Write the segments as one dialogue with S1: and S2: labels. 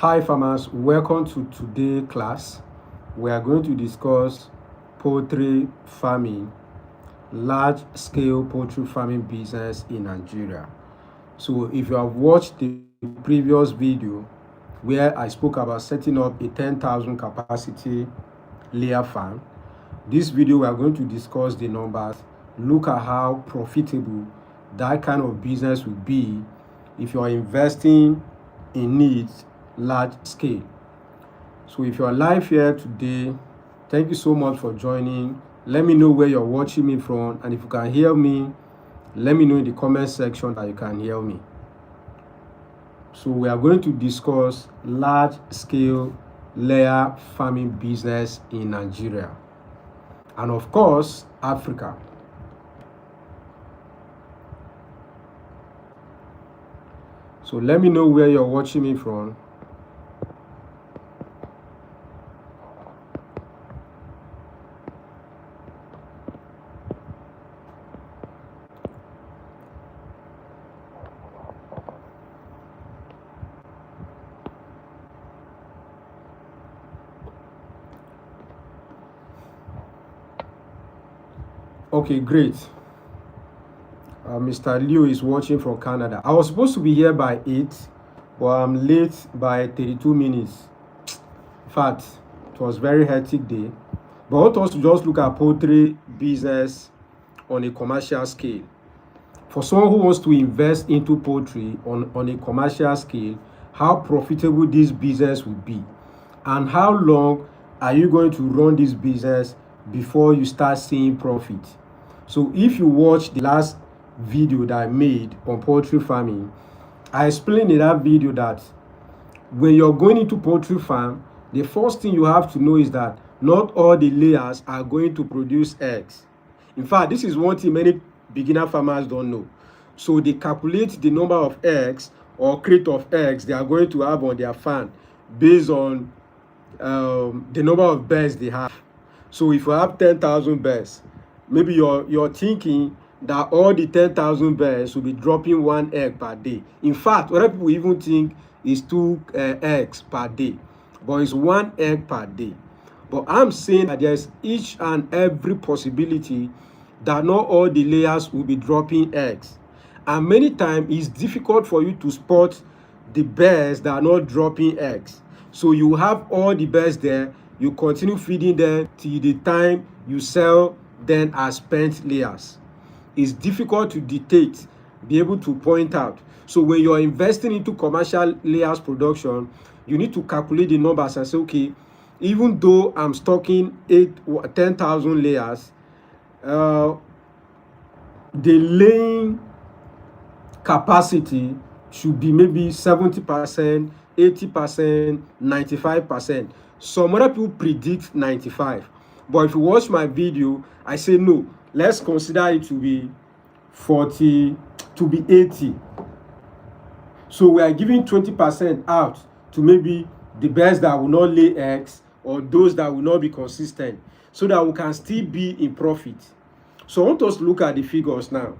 S1: Hi farmers, welcome to today's class. We are going to discuss poultry farming, large-scale poultry farming business in Nigeria. So if you have watched the previous video where I spoke about setting up a 10,000 capacity layer farm, this video we are going to discuss the numbers, look at how profitable that kind of business will be if you are investing in it large scale. So if you are live here today, thank you so much for joining. Let me know where you're watching me from, and if you can hear me, let me know in the comment section that you can hear me. So we are going to discuss large scale layer farming business in Nigeria and of course Africa. So let me know where you're watching me from. Okay, great. Mr. Liu is watching from Canada. I was supposed to be here by 8, but I'm late by 32 minutes. In fact, it was a very hectic day. But I want us to just look at poultry business on a commercial scale. For someone who wants to invest into poultry on a commercial scale, how profitable this business will be, and how long are you going to run this business before you start seeing profit. So if you watch the last video that I made on poultry farming, I explained in that video that when you're going into poultry farm, the first thing you have to know is that not all the layers are going to produce eggs. In fact, this is one thing many beginner farmers don't know. So they calculate the number of eggs or crate of eggs they are going to have on their farm based on the number of birds they have. So if you have 10,000 birds, maybe you're thinking that all the 10,000 birds will be dropping 1 egg per day. In fact, other people even think it's 2 eggs per day, but it's 1 egg per day. But I'm saying that there's each and every possibility that not all the layers will be dropping eggs. And many times it's difficult for you to spot the birds that are not dropping eggs. So you have all the birds there, you continue feeding them till the time you sell them as spent layers. It's difficult to detect, be able to point out. So when you're investing into commercial layers production, you need to calculate the numbers and say, okay, even though I'm stocking 10,000 layers, the laying capacity should be maybe 70%, 80%, 95%. Some other people predict 95. But if you watch my video, I say no, let's consider it to be 40, to be 80. So we are giving 20% out to maybe the birds that will not lay eggs or those that will not be consistent, so that we can still be in profit. So I want us to look at the figures now.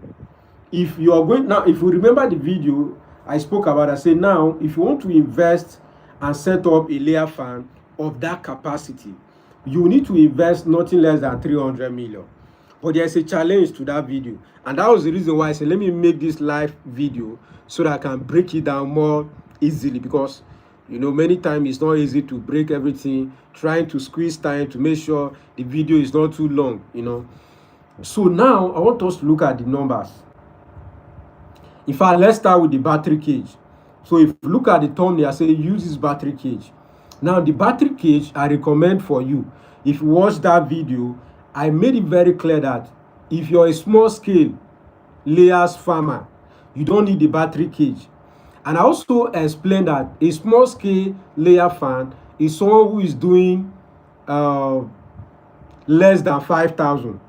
S1: If you are going now, if you remember the video I spoke about, I said now if you want to invest and set up a layer farm of that capacity, you need to invest nothing less than 300 million. But there's a challenge to that video, and that was the reason why I said let me make this live video so that I can break it down more easily, because many times it's not easy to break everything, trying to squeeze time to make sure the video is not too long. So now I want us to look at the numbers. In fact, let's start with the battery cage. So if you look at the thumbnail, I say use this battery cage. Now the battery cage I recommend for you, if you watch that video, I made it very clear that if you're a small scale layers farmer, you don't need the battery cage. And I also explained that a small scale layer farm is someone who is doing less than 5,000.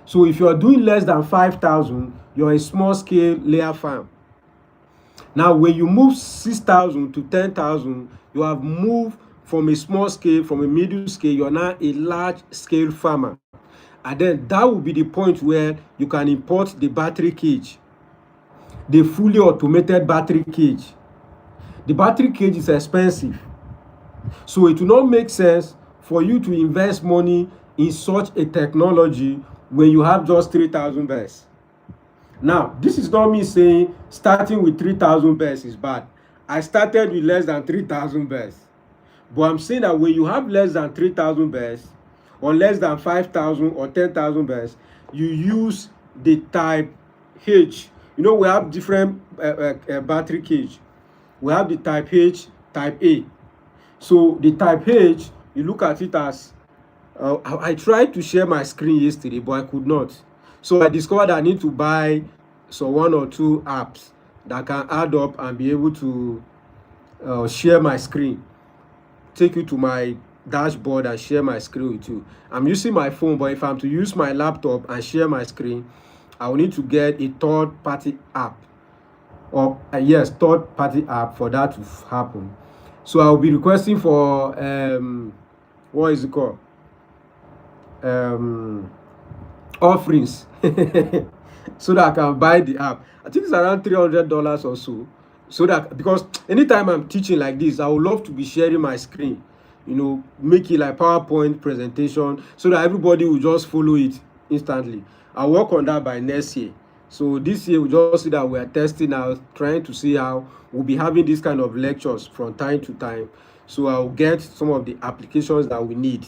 S1: So if you're doing less than 5,000, you're a small scale layer farm. Now, when you move 6,000 to 10,000, you have moved from a small scale, from a middle scale, you're now a large scale farmer. And then that will be the point where you can import the battery cage, the fully automated battery cage. The battery cage is expensive. So it will not make sense for you to invest money in such a technology when you have just 3,000 bears. Now, this is not me saying starting with 3,000 bears is bad. I started with less than 3,000 bears. But I'm saying that when you have less than 3,000 bears, or less than 5,000 or 10,000 bears, you use the type H. You know, we have different battery cage. We have the type H, type A. So the type H, you look at it as, I tried to share my screen yesterday, but I could not. So I discovered I need to buy some 1 or 2 apps that can add up and be able to share my screen, take you to my dashboard and share my screen with you. I'm using my phone, but if I'm to use my laptop and share my screen, I will need to get a third-party app, or yes, third-party app for that to happen. So I'll be requesting for what is it called? Offerings so that I can buy the app. I think it's around $300 or so. So that, because anytime I'm teaching like this, I would love to be sharing my screen, you know, make it like PowerPoint presentation so that everybody will just follow it instantly. I'll work on that by next year. So this year we just see that we are testing out, trying to see how we'll be having this kind of lectures from time to time. So I'll get some of the applications that we need.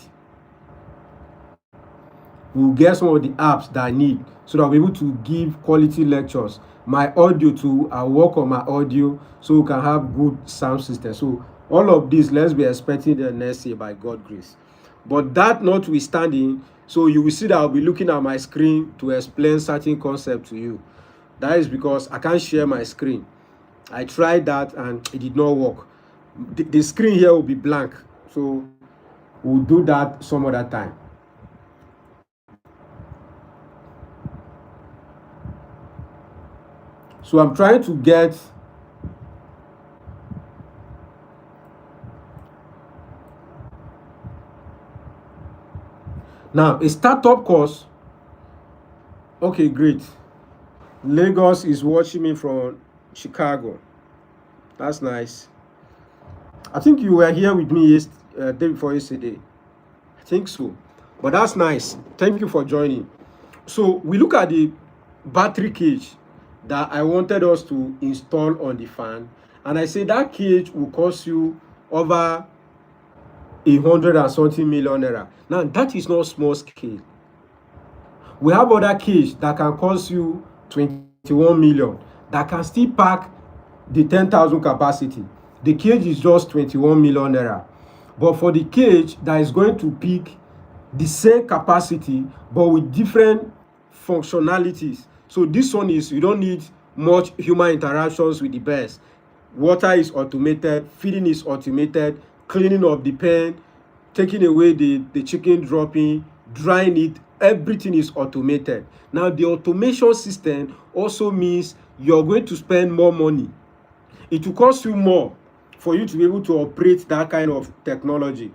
S1: We'll get some of the apps that I need so that we're able to give quality lectures. My audio too, I'll work on my audio so we can have good sound system. So all of this, let's be expecting the next year by God's grace. But that notwithstanding, so you will see that I'll be looking at my screen to explain certain concepts to you. That is because I can't share my screen. I tried that and it did not work. The screen here will be blank. So we'll do that some other time. So I'm trying to get now a startup course. Okay, great. Lagos is watching me from Chicago. That's nice. I think you were here with me day before yesterday. I think so. But that's nice. Thank you for joining. So we look at the battery cage that I wanted us to install on the fan, and I say that cage will cost you over 100 and something million naira. Now that is not small scale. We have other cage that can cost you 21 million that can still pack the 10,000 capacity. The cage is just 21 million naira. But for the cage that is going to pick the same capacity but with different functionalities. So this one is, you don't need much human interactions with the bears. Water is automated, feeding is automated, cleaning of the pen, taking away the chicken dropping, drying it, everything is automated. Now the automation system also means you're going to spend more money. It will cost you more for you to be able to operate that kind of technology.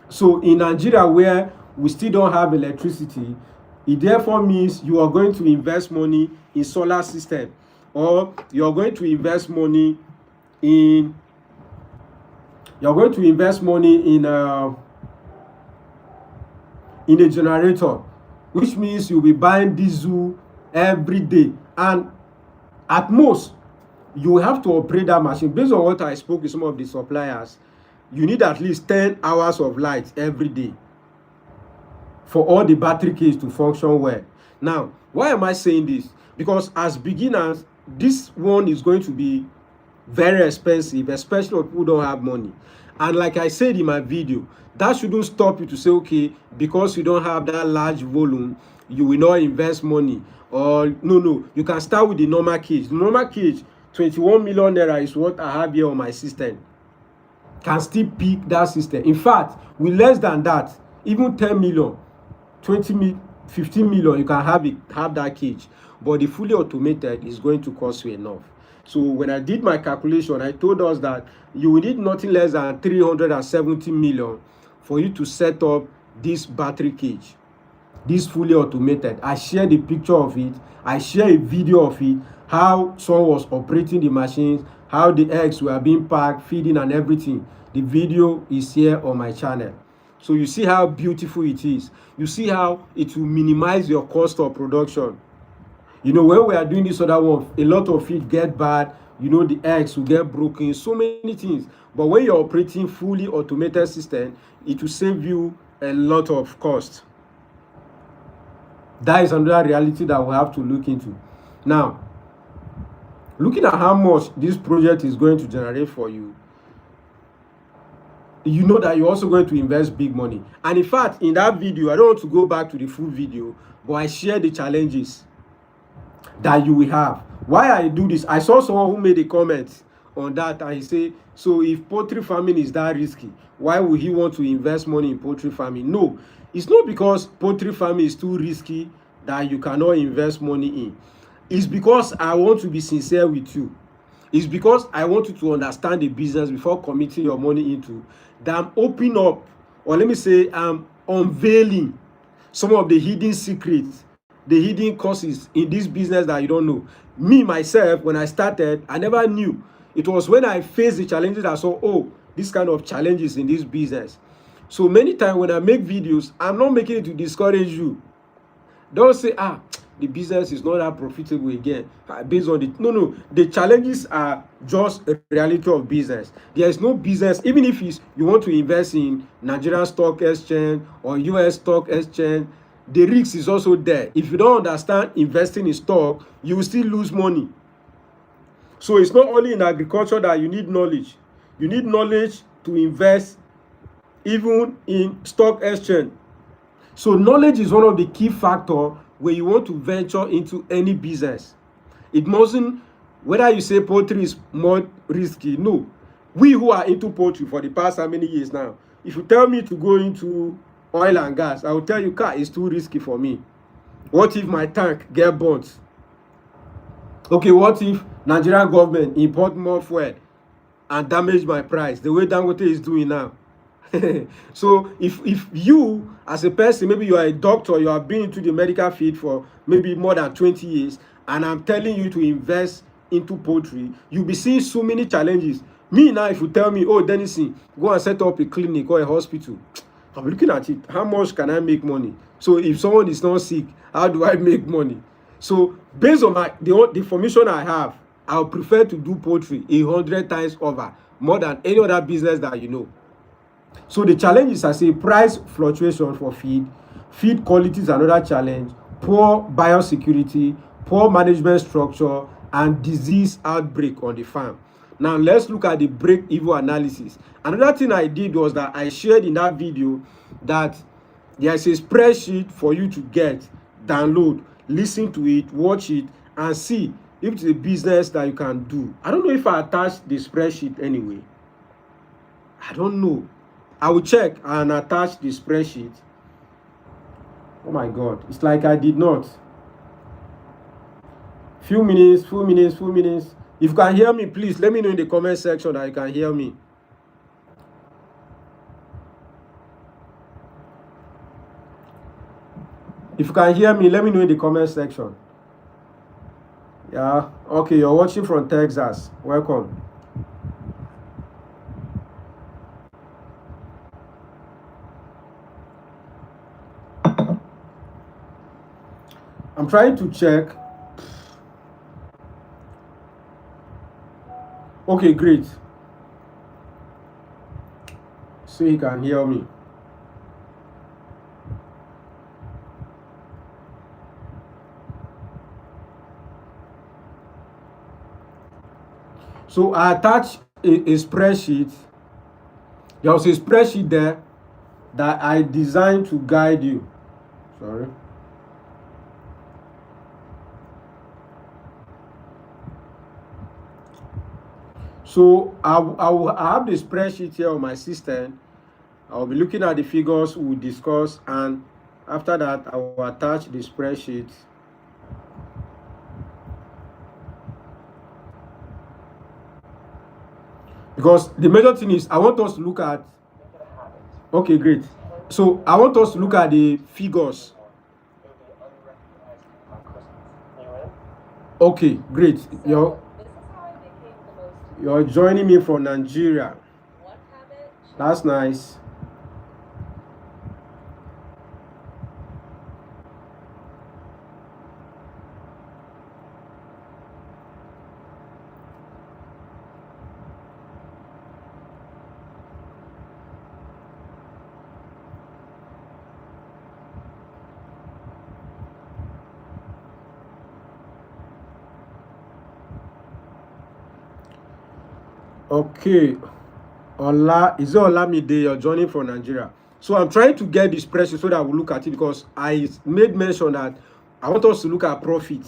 S1: So in Nigeria, where we still don't have electricity, it therefore means you are going to invest money in solar system, or you're going to invest money in a generator, which means you'll be buying diesel every day, and at most you will have to operate that machine. Based on what I spoke with some of the suppliers, you need at least 10 hours of light every day for all the battery case to function well. Now, why am I saying this? Because as beginners, this one is going to be very expensive, especially if people don't have money. And like I said in my video, that shouldn't stop you to say, okay, because you don't have that large volume, you will not invest money. Or no, you can start with the normal cage. The normal cage, 21 million naira is what I have here on my system. Can still pick that system. In fact, with less than that, even 10 million, 20 million, 15 million, you can have that cage. But the fully automated is going to cost you enough. So when I did my calculation, I told us that you will need nothing less than 370 million for you to set up this battery cage, this fully automated. I shared a picture of it. I share a video of it, how someone was operating the machines, how the eggs were being packed, feeding and everything. The video is here on my channel. So you see how beautiful it is. You see how it will minimize your cost of production. You know, when we are doing this other one, a lot of it get bad. You know, the eggs will get broken, so many things. But when you're operating fully automated system, it will save you a lot of cost. That is another reality that we have to look into. Now, looking at how much this project is going to generate for you, you know that you're also going to invest big money. And in fact, in that video, I don't want to go back to the full video, but I share the challenges that you will have. Why I do this, I saw someone who made a comment on that, and he said, so if poultry farming is that risky, why would he want to invest money in poultry farming? No, it's not because poultry farming is too risky that you cannot invest money in. It's because I want to be sincere with you. It's because I want you to understand the business before committing your money into, that I'm opening up, or let me say I'm unveiling some of the hidden secrets, the hidden courses in this business that you don't know. Me, myself, when I started, I never knew. It was when I faced the challenges I saw, oh, this kind of challenges in this business. So many times when I make videos, I'm not making it to discourage you. Don't say, the business is not that profitable again based on the no, the challenges are just a reality of business. There is no business, even if you want to invest in Nigerian stock exchange or US stock exchange, the risk is also there. If you don't understand investing in stock, you will still lose money. So it's not only in agriculture that you need knowledge. You need knowledge to invest even in stock exchange. So knowledge is one of the key factors when you want to venture into any business. It mustn't, whether you say poultry is more risky, no. We who are into poultry for the past how many years now, if you tell me to go into oil and gas, I will tell you, it's too risky for me. What if my tank get burnt? Okay, what if Nigerian government import more fuel and damage my price the way Dangote is doing now? So if you as a person, maybe you are a doctor, you have been into the medical field for maybe more than 20 years, and I'm telling you to invest into poultry, you'll be seeing so many challenges. Me now, if you tell me, oh Denison, go and set up a clinic or a hospital, I'm looking at it, how much can I make money? So if someone is not sick, how do I make money? So based on the information I have, I'll prefer to do poultry 100 times over, more than any other business that you know. So the challenges, I say, price fluctuation for feed quality is another challenge, poor biosecurity, poor management structure, and disease outbreak on the farm. Now let's look at the break-even analysis. Another thing I did was that I shared in that video that there's a spreadsheet for you to get, download, listen to it, watch it, and see if it's a business that you can do. I don't know if I attached the spreadsheet anyway. I don't know. I will check and attach the spreadsheet. Oh my God, it's like I did not. Few minutes. If you can hear me, please let me know in the comment section that you can hear me. If you can hear me, let me know in the comment section. Yeah, okay, you're watching from Texas. Welcome. I'm trying to check. Okay, great. So he can hear me. So I attached a spreadsheet. There was a spreadsheet there that I designed to guide you. Sorry. So I have the spreadsheet here on my system. I'll be looking at the figures we'll discuss, and after that I will attach the spreadsheet. Because the major thing is I want us to look at, okay, great. So I want us to look at the figures. Okay, great. You're joining me from Nigeria. That's nice. Okay. Ola, is it Olamide? You're joining from Nigeria. So I'm trying to get this pressure so that we'll look at it, because I made mention that I want us to look at profit.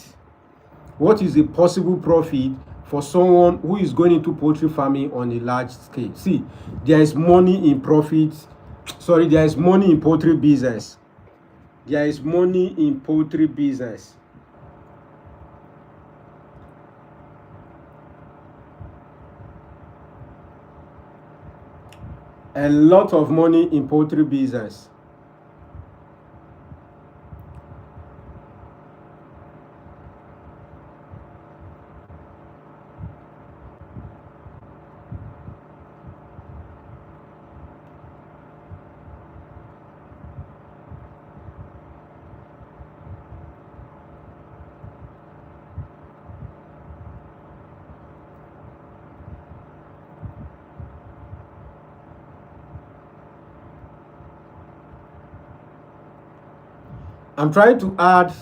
S1: What is the possible profit for someone who is going into poultry farming on a large scale? See, there is money in profit. Sorry, there is money in poultry business. There is money in poultry business. A lot of money in poultry business. I'm trying to add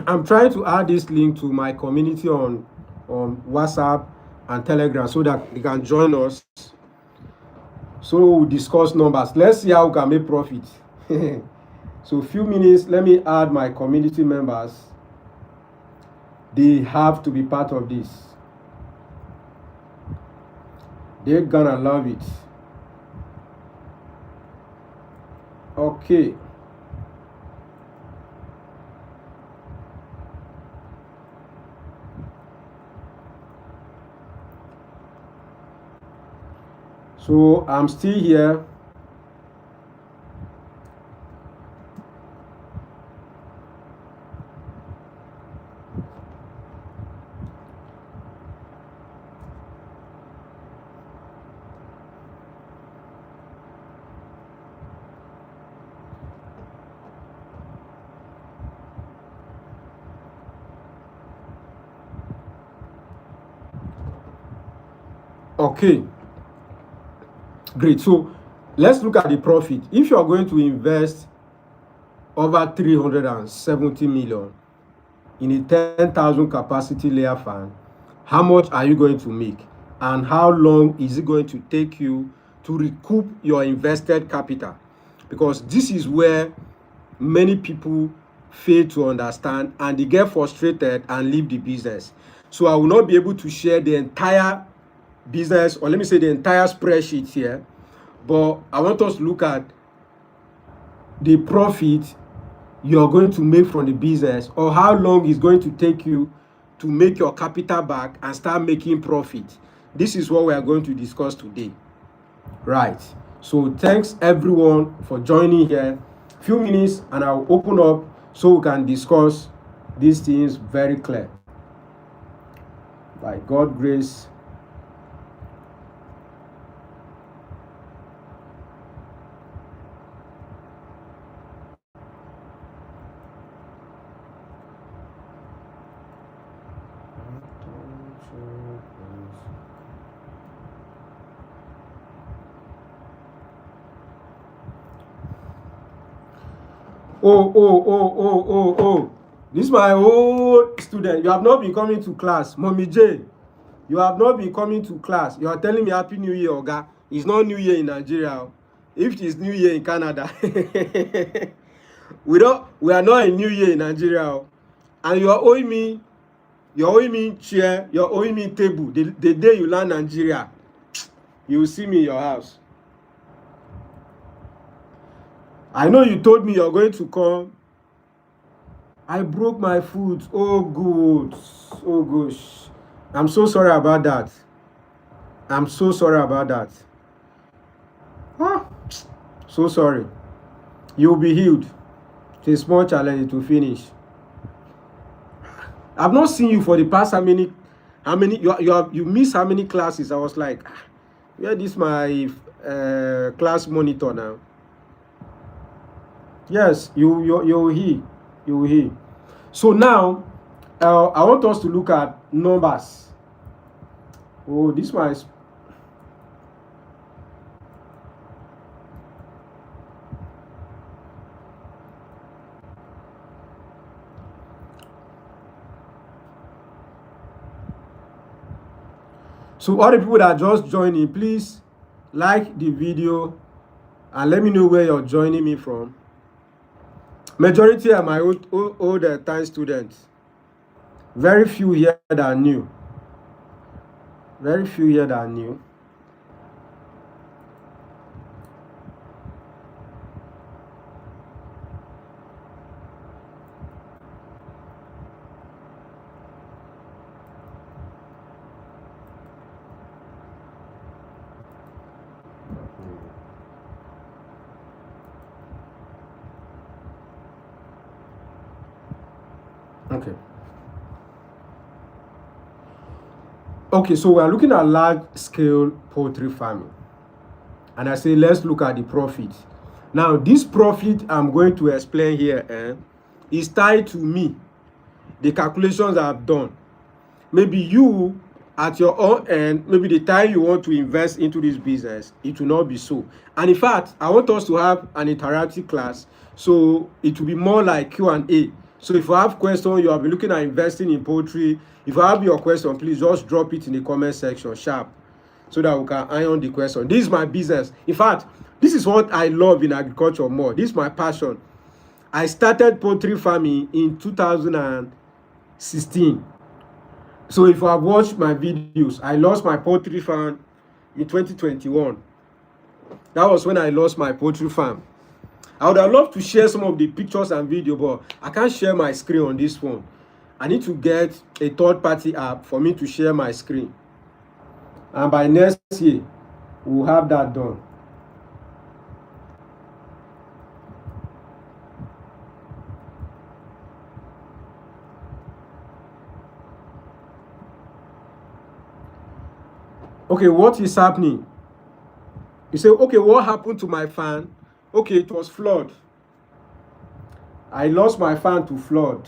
S1: I'm trying to add this link to my community on WhatsApp and Telegram so that they can join us. So we'll discuss numbers. Let's see how we can make profit. So few minutes, let me add my community members. They have to be part of this. They're gonna love it. Okay. So I'm still here. Okay. Great. So let's look at the profit. If you are going to invest over 370 million in a 10,000 capacity layer farm, how much are you going to make? And how long is it going to take you to recoup your invested capital? Because this is where many people fail to understand and they get frustrated and leave the business. So I will not be able to share the entire business, or let me say the entire spreadsheet here, but I want us to look at the profit you're going to make from the business, or how long it's going to take you to make your capital back and start making profit. This is what we are going to discuss today. Right. So thanks everyone for joining here. Few minutes and I'll open up so we can discuss these things very clear. By God's grace. Oh. This is my old student. You have not been coming to class. Mommy J, you have not been coming to class. You are telling me Happy New Year, Oga. It's not New Year in Nigeria. If it is New Year in Canada, we are not in New Year in Nigeria. And you're owing me chair, you're owing me table. The day you land Nigeria, you will see me in your house. I know you told me you're going to come. I broke my foot. Oh, good. Oh, gosh. I'm so sorry about that. I'm so sorry about that. So sorry. You'll be healed. It's a small challenge to finish. I've not seen you for the past how How many you miss how many classes? I was like, "Ah, where this my class monitor now?" Yes, you will hear. You will hear. So now I want us to look at numbers. Oh, this one is. So all the people that just joining, please like the video and let me know where you're joining me from. Majority are my old time students. Very few here that are new. Very few here that are new. Okay. Okay, so we're looking at large scale poultry farming. And I say, let's look at the profit. Now, this profit I'm going to explain here is tied to me, the calculations I've done. Maybe you, at your own end, maybe the time you want to invest into this business, it will not be so. And in fact, I want us to have an interactive class, so it will be more like Q&A. So if you have questions, you have been looking at investing in poultry, if you have your question, please just drop it in the comment section sharp, so that we can iron the question. This is my business. In fact, this is what I love in agriculture more. This is my passion. I started poultry farming in 2016. So if you have watched my videos, I lost my poultry farm in 2021. That was when I lost my poultry farm. I would have loved to share some of the pictures and video, but I can't share my screen on this phone. I need to get a third-party app for me to share my screen. And by next year, we'll have that done. Okay, what is happening? You say, okay, what happened to my fan? Okay, it was flood. I lost my fan to flood.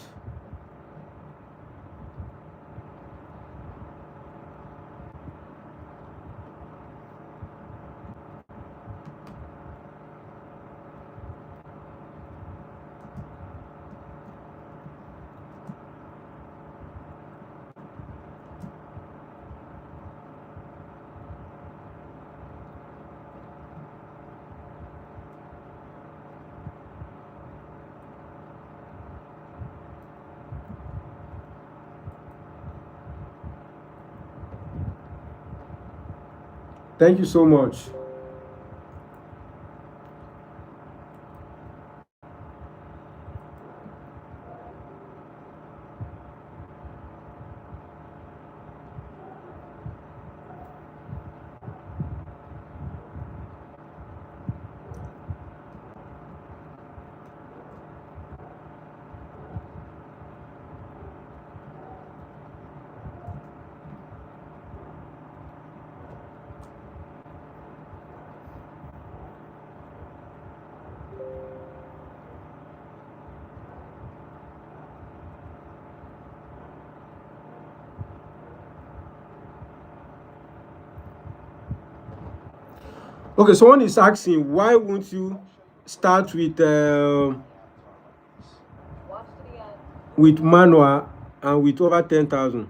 S1: Thank you so much. Okay, someone is asking, why won't you start with manual and with over 10,000?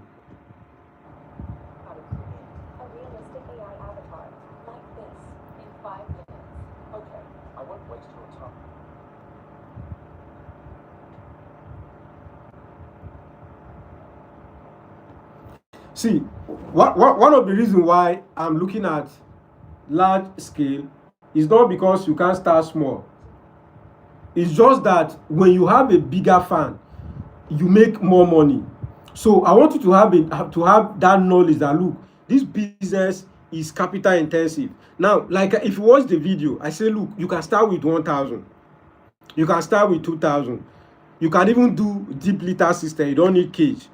S1: See, one of the reasons why I'm looking at large scale is not because you can't start small. It's just that when you have a bigger farm, you make more money. So I want you to have that knowledge that, look, this business is capital intensive. Now, like if you watch the video, I say, look, you can start with 1,000. You can start with 2,000. You can even do deep litter system. You don't need cage.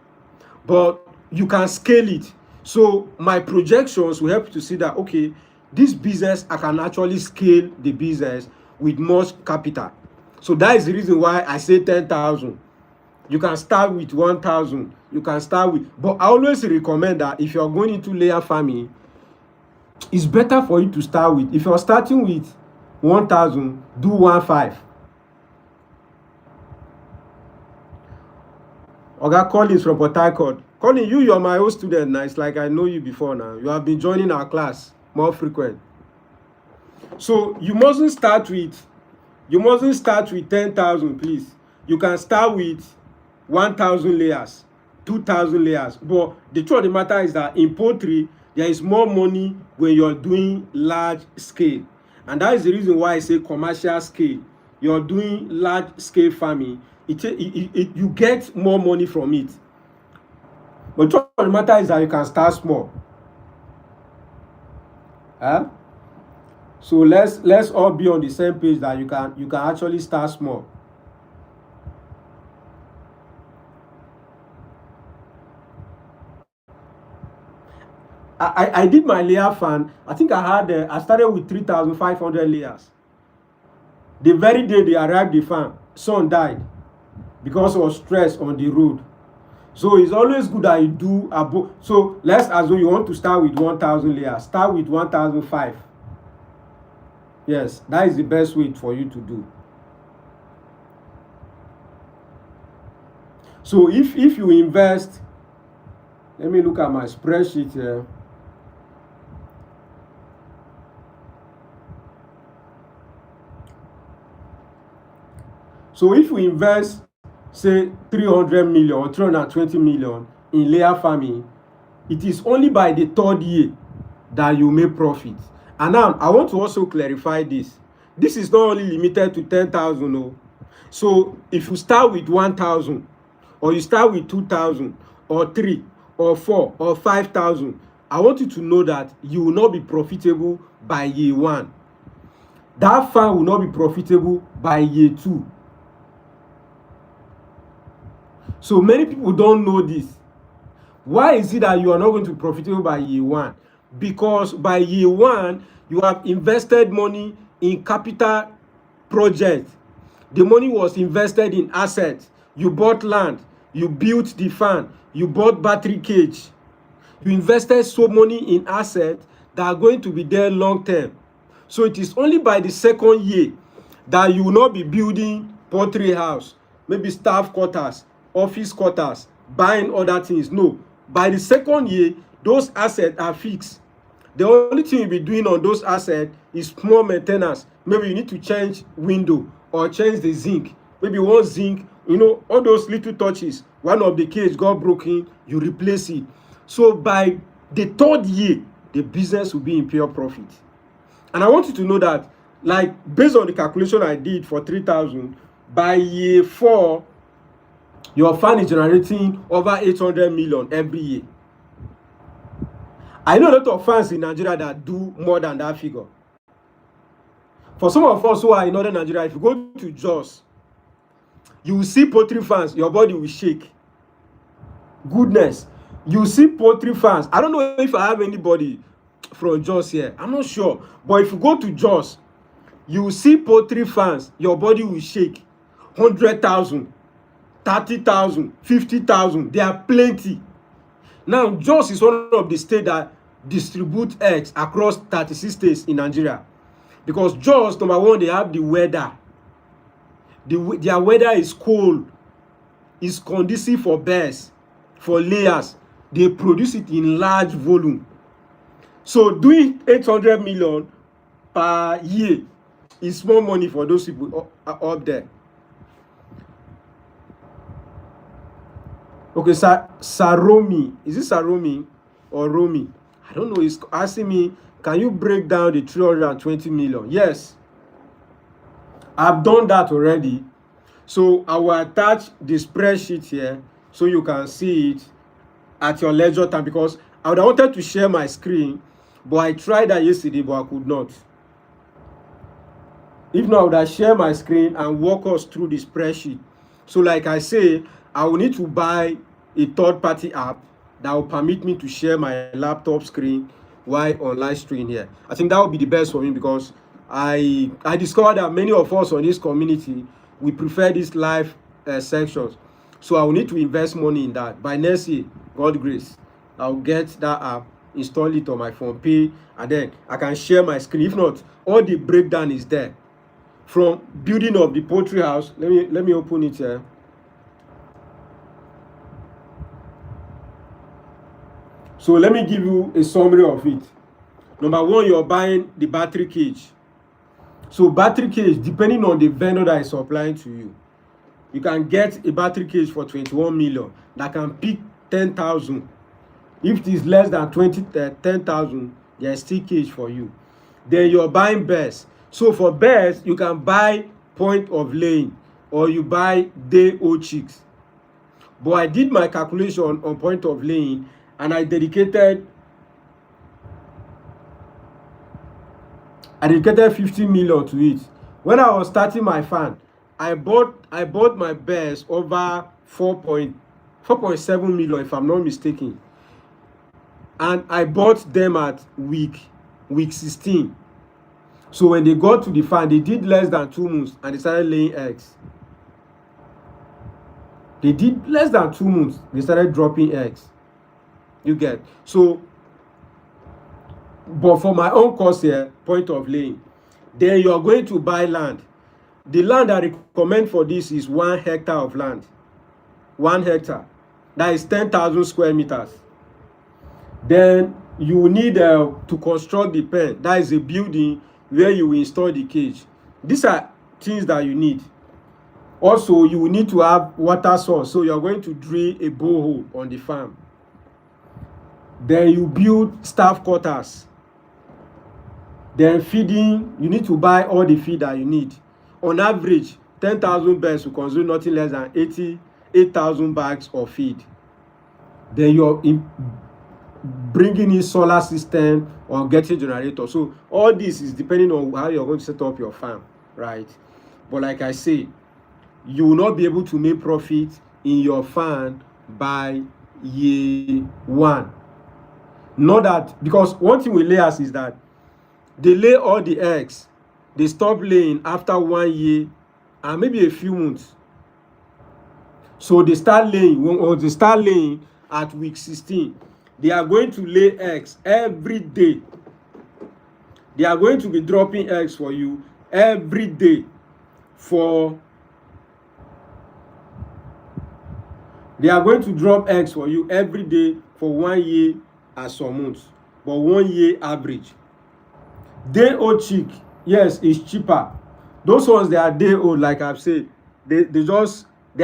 S1: But you can scale it. So my projections will help you to see that, okay, this business, I can actually scale the business with much capital. So that is the reason why I say 10,000. You can start with 1,000. You can start with, but I always recommend that if you're going into layer farming, it's better for you to start with. If you're starting with 1,000, do 1,500. Oga Collins from Port Harcourt. Colin, you're my old student now. It's like I know you before now. You have been joining our class more frequent. So you mustn't start with 10,000, please. You can start with 1,000 layers, 2,000 layers. But the truth of the matter is that in poultry, there is more money when you're doing large scale. And that is the reason why I say commercial scale. You're doing large scale farming. You get more money from it. But the truth of the matter is that you can start small. Huh? So let's all be on the same page that you can actually start small. I did my layer fan. I think I started with 3,500 layers. The very day they arrived the farm, son died because of stress on the road. So it's always good that you do above. So let's assume you want to start with 1,000 layers. Start with 1,500. Yes, that is the best way for you to do. So if you invest, let me look at my spreadsheet here. So if we invest, say 300 million or 320 million in layer farming, it is only by the third year that you make profit. And now I want to also clarify this. This is not only limited to 10,000. No. So if you start with 1,000, or you start with 2,000, or 3, or 4, or 5,000, I want you to know that you will not be profitable by year 1. That farm will not be profitable by year 2. So many people don't know this. Why is it that you are not going to be profitable by year 1? Because by year 1, you have invested money in capital project. The money was invested in assets. You bought land. You built the farm. You bought battery cage. You invested so money in assets that are going to be there long term. So it is only by the second year that you will not be building poultry house, maybe staff quarters, office quarters, buying other things. No. By the second year, those assets are fixed. The only thing you'll be doing on those assets is small maintenance. Maybe you need to change window or change the zinc. Maybe one zinc, all those little touches. One of the cage got broken, you replace it. So by the third year, the business will be in pure profit. And I want you to know that, like, based on the calculation I did for 3,000, by year 4, your farm is generating over 800 million every year. I know a lot of farms in Nigeria that do more than that figure. For some of us who are in northern Nigeria, if you go to Jos, you will see poultry farms, your body will shake. Goodness. You see poultry farms. I don't know if I have anybody from Jos here. I'm not sure. But if you go to Jos, you will see poultry farms, your body will shake. 100,000, 30,000, 50,000. There are plenty. Now, Jos is one of the states that distribute eggs across 36 states in Nigeria. Because Jos, number one, they have the weather. Their weather is cold. It's conducive for birds, for layers. They produce it in large volume. So doing 800 million per year is small money for those people up there. Okay, Saromi. Is it Saromi or Romi? I don't know. He's asking me, can you break down the 320 million? Yes. I've done that already. So I will attach the spreadsheet here so you can see it at your leisure time, because I would have wanted to share my screen, but I tried that yesterday, but I could not. If not, I would have shared my screen and walk us through the spreadsheet. So like I say, I will need to buy a third-party app that will permit me to share my laptop screen while on live stream here. I think that would be the best for me, because I discovered that many of us on this community, we prefer these live sections. So I will need to invest money in that. By next year, God grace, I'll get that app, install it on my phone, pay, and then I can share my screen. If not, all the breakdown is there. From building of the poultry house, let me open it here. So let me give you a summary of it. Number one, you're buying the battery cage. So battery cage, depending on the vendor that is supplying to you, you can get a battery cage for 21 million that can pick 10,000. If it is less than 10,000, there is still cage for you. Then you're buying bears. So for bears, you can buy point of laying, or you buy day-old chicks. But I did my calculation on point of laying, and I dedicated 50 million to it. When I was starting my farm, I bought my bears over 4.7 million, if I'm not mistaken. And I bought them at week 16. So when they got to the farm, they did less than 2 months and they started laying eggs. They did less than 2 months, they started dropping eggs. You get? So, but for my own course here, point of laying, then you are going to buy land. The land I recommend for this is 1 hectare of land. 1 hectare. That is 10,000 square meters. Then you need to construct the pen. That is a building where you will install the cage. These are things that you need. Also, you will need to have water source. So you are going to drill a borehole on the farm. Then you build staff quarters. Then feeding, you need to buy all the feed that you need. On average, 10,000 birds will consume nothing less than 8,000 bags of feed. Then you're bringing in solar system or getting generator. So all this is depending on how you're going to set up your farm, right? But like I say, you will not be able to make profit in your farm by year 1. Not that, because one thing with layers is that they lay all the eggs, they stop laying after 1 year and maybe a few months. So they start laying at week 16. They are going to lay eggs every day. They are going to be dropping eggs for you every day they are going to drop eggs for you every day for 1 year and some months, but 1 year average. Day-old chick, yes, it's cheaper. Those ones, they are day-old, like I've said. They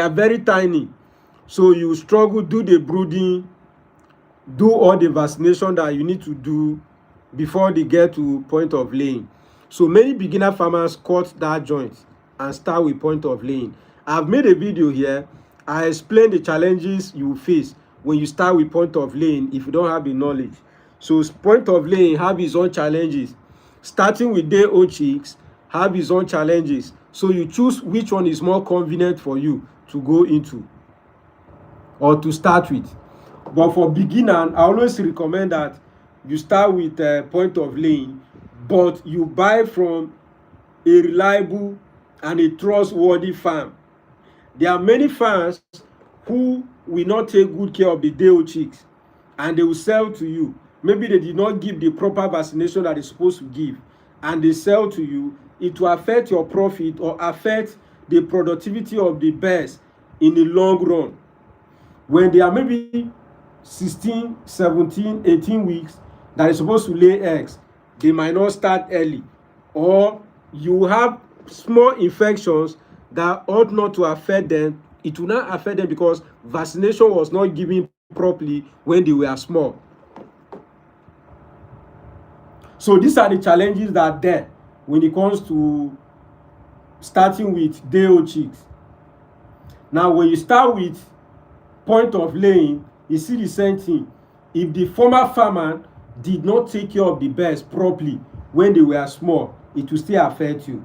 S1: are very tiny. So you struggle, do the brooding, do all the vaccination that you need to do before they get to point of laying. So many beginner farmers cut that joint and start with point of laying. I've made a video here. I explain the challenges you face when you start with point of laying if you don't have the knowledge. So point of laying have its own challenges. Starting with day-old chicks have its own challenges. So you choose which one is more convenient for you to go into or to start with. But for beginner, I always recommend that you start with point of laying, but you buy from a reliable and a trustworthy farm. There are many farms who will not take good care of the day-old chicks and they will sell to you. Maybe they did not give the proper vaccination that they're supposed to give, and they sell to you. It will affect your profit or affect the productivity of the birds in the long run. When they are maybe 16, 17, 18 weeks that is supposed to lay eggs, they might not start early, or you have small infections that ought not to affect them. It will not affect them because vaccination was not given properly when they were small. So these are the challenges that are there when it comes to starting with day-old chicks. Now, when you start with point of laying, you see the same thing. If the former farmer did not take care of the birds properly when they were small, it will still affect you.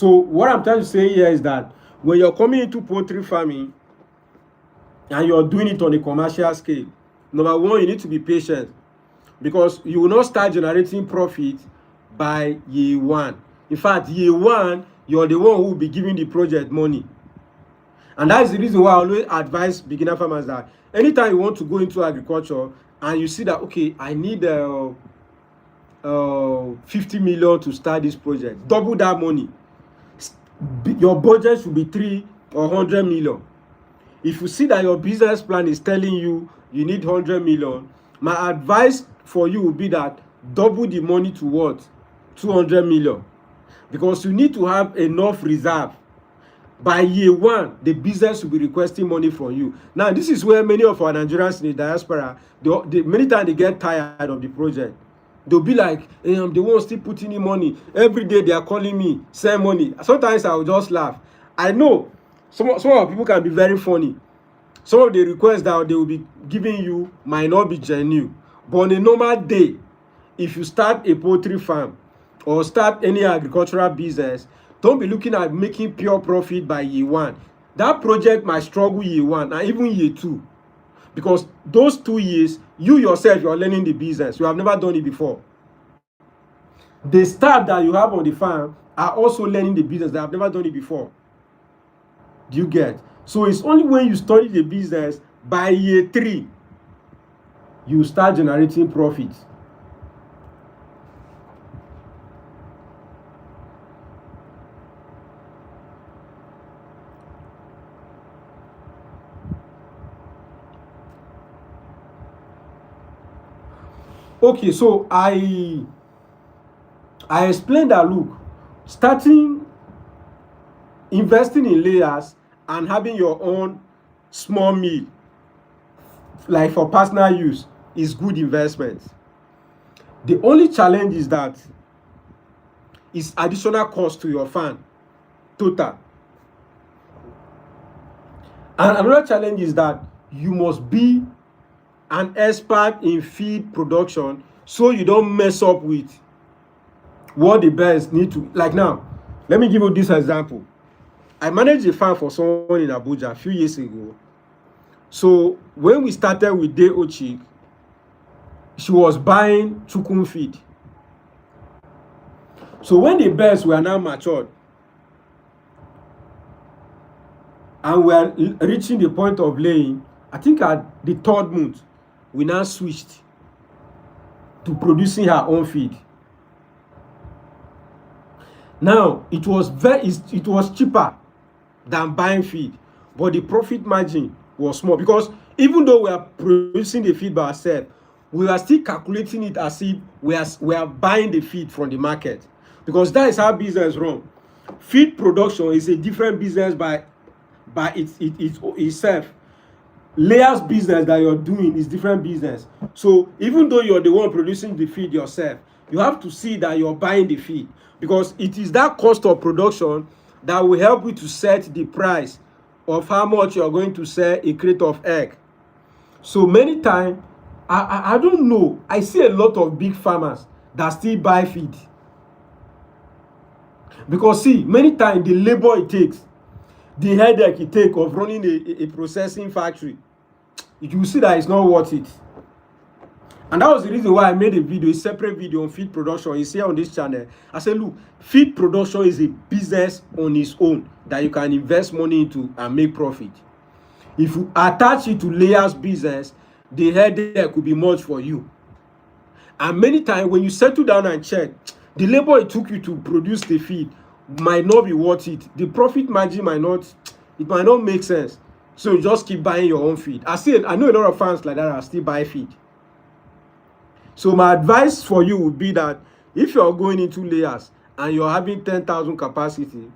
S1: So what I'm trying to say here is that when you're coming into poultry farming and you're doing it on a commercial scale, number one, you need to be patient, because you will not start generating profit by year one. In fact, year one, you're the one who will be giving the project money. And that's the reason why I always advise beginner farmers that anytime you want to go into agriculture and you see that, okay, I need 50 million to start this project, double that money. Your budget should be 3 or 100 million. If you see that your business plan is telling you you need 100 million, my advice for you will be that double the money to what? 200 million. Because you need to have enough reserve. By year one, the business will be requesting money from you. Now, this is where many of our Nigerians in the diaspora, many times they get tired of the project. They'll be like, they won't still put in money. Every day they are calling me, send money. Sometimes I will just laugh. I know some of people can be very funny. Some of the requests that they will be giving you might not be genuine. But on a normal day, if you start a poultry farm or start any agricultural business, don't be looking at making pure profit by year one. That project might struggle year one and even year two. Because those 2 years, you yourself, you are learning the business. You have never done it before. The staff that you have on the farm are also learning the business. They have never done it before. Do you get? So it's only when you study the business, by year 3, you start generating profit. Okay, so I explained that, look, starting investing in layers and having your own small mill, like for personal use, is good investment. The only challenge is that it's additional cost to your farm total. And another challenge is that you must be an expert in feed production so you don't mess up with what the birds need to. Like now, let me give you this example. I managed a farm for someone in Abuja a few years ago. So when we started with Day Ochik, she was buying chukun feed. So when the birds were now matured and we are reaching the point of laying, I think at the 3rd month, we now switched to producing her own feed. Now, it was cheaper than buying feed, but the profit margin was small, because even though we are producing the feed by ourselves, we are still calculating it as if we are buying the feed from the market, because that is how business run. Feed production is a different business by itself. Layers business that you're doing is different business. So even though you're the one producing the feed yourself, you have to see that you're buying the feed, because it is that cost of production that will help you to set the price of how much you're going to sell a crate of egg. So many times, I don't know, I see a lot of big farmers that still buy feed. Because see, many times the labor it takes, the headache it takes of running a processing factory, you see that it's not worth it. And that was the reason why I made a separate video on feed production. It's here on this channel. I said, look, feed production is a business on its own that you can invest money into and make profit. If you attach it to layers business, the headache could be much for you. And many times when you settle down and check, the labor it took you to produce the feed might not be worth it. The profit margin might not make sense. So you just keep buying your own feed. I know a lot of fans like that are still buy feed. So my advice for you would be that if you're going into layers and you're having 10,000 capacity,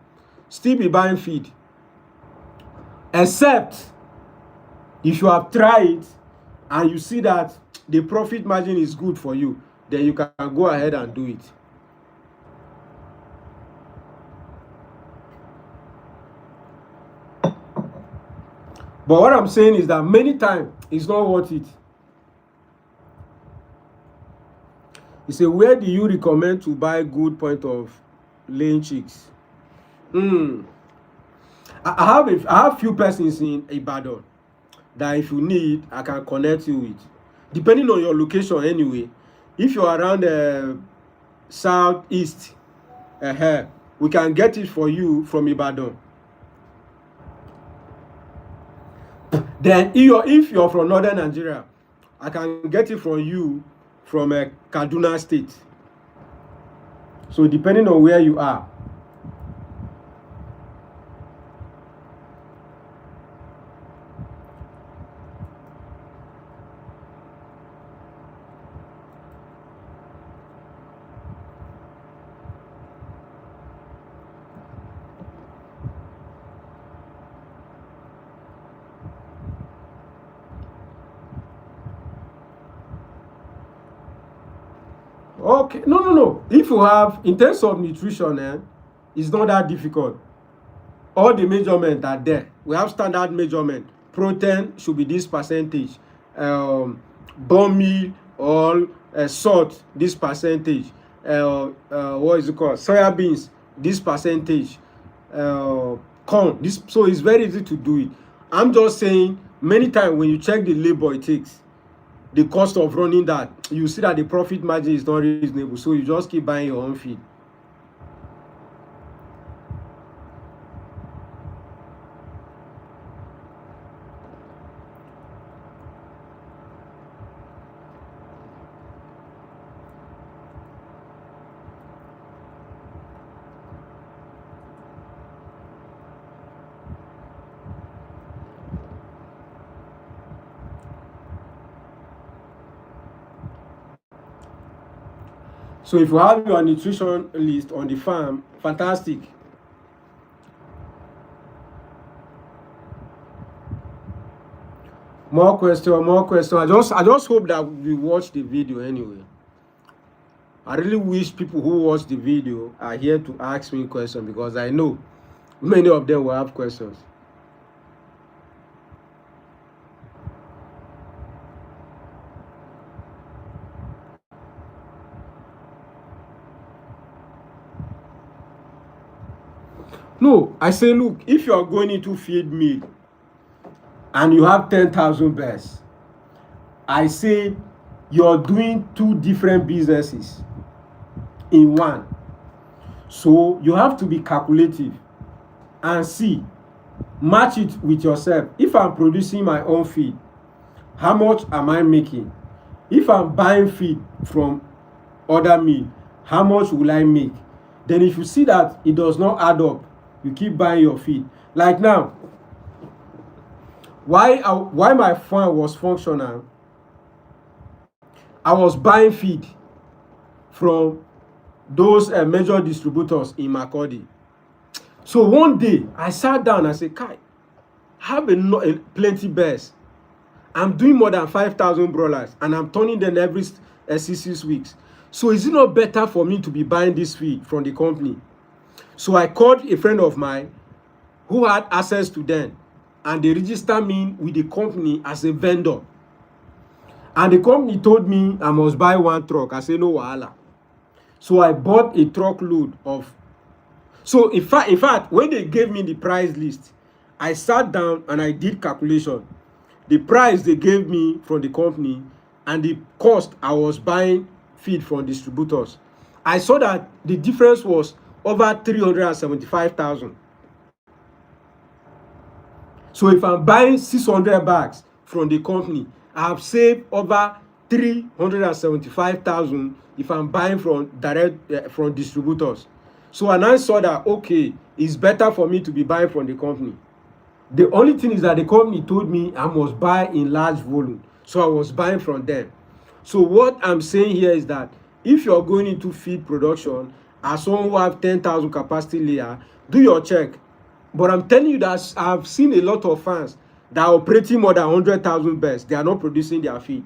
S1: still be buying feed. Except if you have tried it and you see that the profit margin is good for you, then you can go ahead and do it. But what I'm saying is that many times it's not worth it. You say, where do you recommend to buy good point of laying chicks? Hmm. I have few persons in Ibadan that if you need, I can connect you with. Depending on your location anyway. If you're around southeast, we can get it for you from Ibadan. Then if you're from northern Nigeria, I can get it from you from Kaduna State. So depending on where you are. Okay, no. If you have, in terms of nutrition, it's not that difficult. All the measurement are there. We have standard measurement. Protein should be this percentage. Bone meal or salt, this percentage. What is it called? Soya beans, this percentage. Corn. This, so it's very easy to do it. I'm just saying, many times when you check the labor it takes, the cost of running that, you see that the profit margin is not reasonable. So you just keep buying your own feed. So if you have your nutrition list on the farm, fantastic. More question, more question. I just hope that we watch the video anyway. I really wish people who watch the video are here to ask me questions, because I know many of them will have questions. No, I say, look, if you are going into feed mill and you have 10,000 birds, I say you're doing two different businesses in one. So you have to be calculative and see, match it with yourself. If I'm producing my own feed, how much am I making? If I'm buying feed from other meal, how much will I make? Then if you see that it does not add up, you keep buying your feed. Like now, why my farm was functional, I was buying feed from those major distributors in Makurdi. So one day I sat down and said, Kai, have plenty bears. I'm doing more than 5,000 broilers and I'm turning them every 6 weeks. So is it not better for me to be buying this feed from the company? So I called a friend of mine who had access to them, and they registered me with the company as a vendor. And the company told me I must buy one truck. I said, no wahala. So I bought a truckload of. So in fact, when they gave me the price list, I sat down and I did calculation. The price they gave me from the company and the cost I was buying feed from distributors, I saw that the difference was over 375,000. So if I'm buying 600 bags from the company, I have saved over 375,000 if I'm buying from direct from distributors. So and I saw that, okay, it's better for me to be buying from the company. The only thing is that the company told me I must buy in large volume. So I was buying from them. So what I'm saying here is that if you're going into feed production as someone who have 10,000 capacity layer, do your check. But I'm telling you that I've seen a lot of farms that are operating more than 100,000 birds. They are not producing their feed.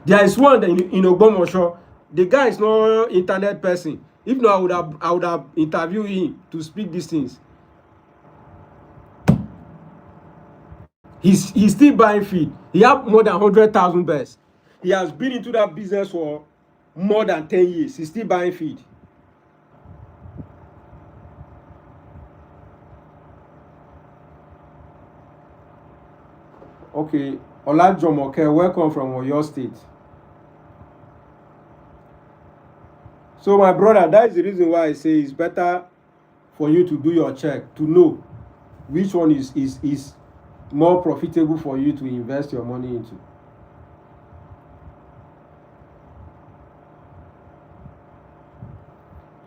S1: There is one in Ogbomosho. The guy is not an internet person. If not, I would have interviewed him to speak these things. He's still buying feed. He have more than 100,000 birds. He has been into that business for more than 10 years. He's still buying feed. Okay, Olajumoke, welcome from Oyo State. So my brother, that is the reason why I say it's better for you to do your check to know which one is more profitable for you to invest your money into.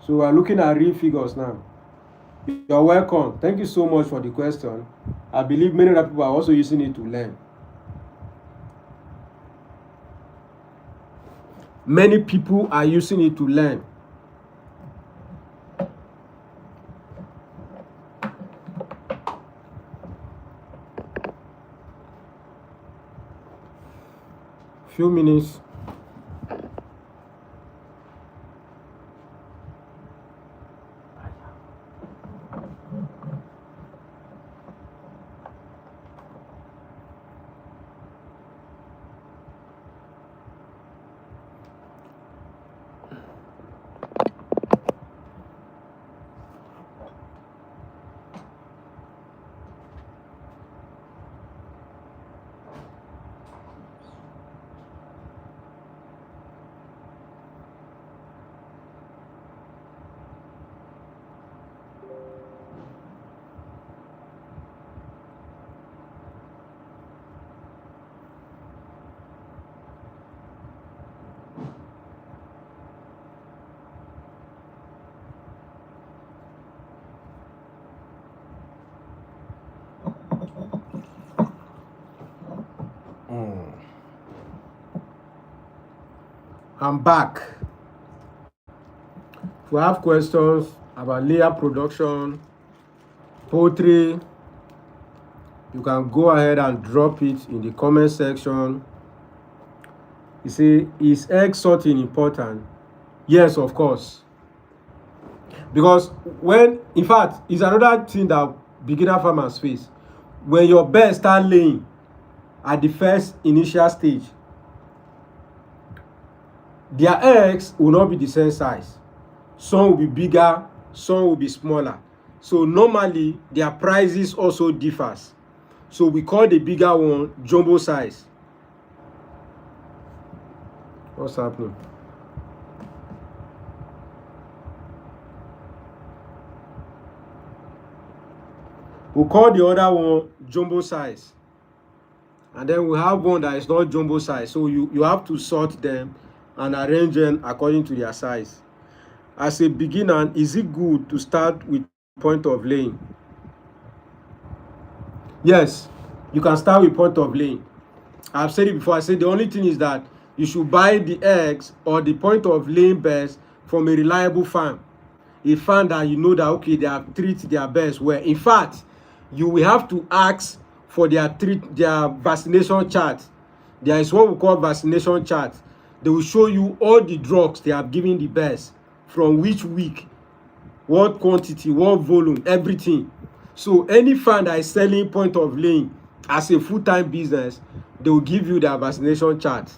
S1: So we're looking at real figures now. You're welcome. Thank you so much for the question. I believe many other people are also using it to learn. Many people are using it to learn. Few minutes. I'm back. If you have questions about layer production, poultry, you can go ahead and drop it in the comment section. You see, is egg sorting important? Yes, of course. Because in fact, it's another thing that beginner farmers face. When your birds start laying at the first initial stage, their eggs will not be the same size. Some will be bigger, some will be smaller. So normally their prices also differs. So we call the bigger one jumbo size. What's happening? We call the other one jumbo size. And then we have one that is not jumbo size. So you have to sort them and arrange them according to their size. As a beginner, is it good to start with point of laying? Yes, you can start with point of laying. I've said it before. I said the only thing is that you should buy the eggs or the point of laying birds from a reliable farm. A farm that you know that, okay, they have treated their birds well. In fact, you will have to ask for their vaccination chart. There is what we call vaccination chart. They will show you all the drugs they have given the birds, from which week, what quantity, what volume, everything. So any farm that is selling point of laying as a full-time business, they will give you their vaccination chart.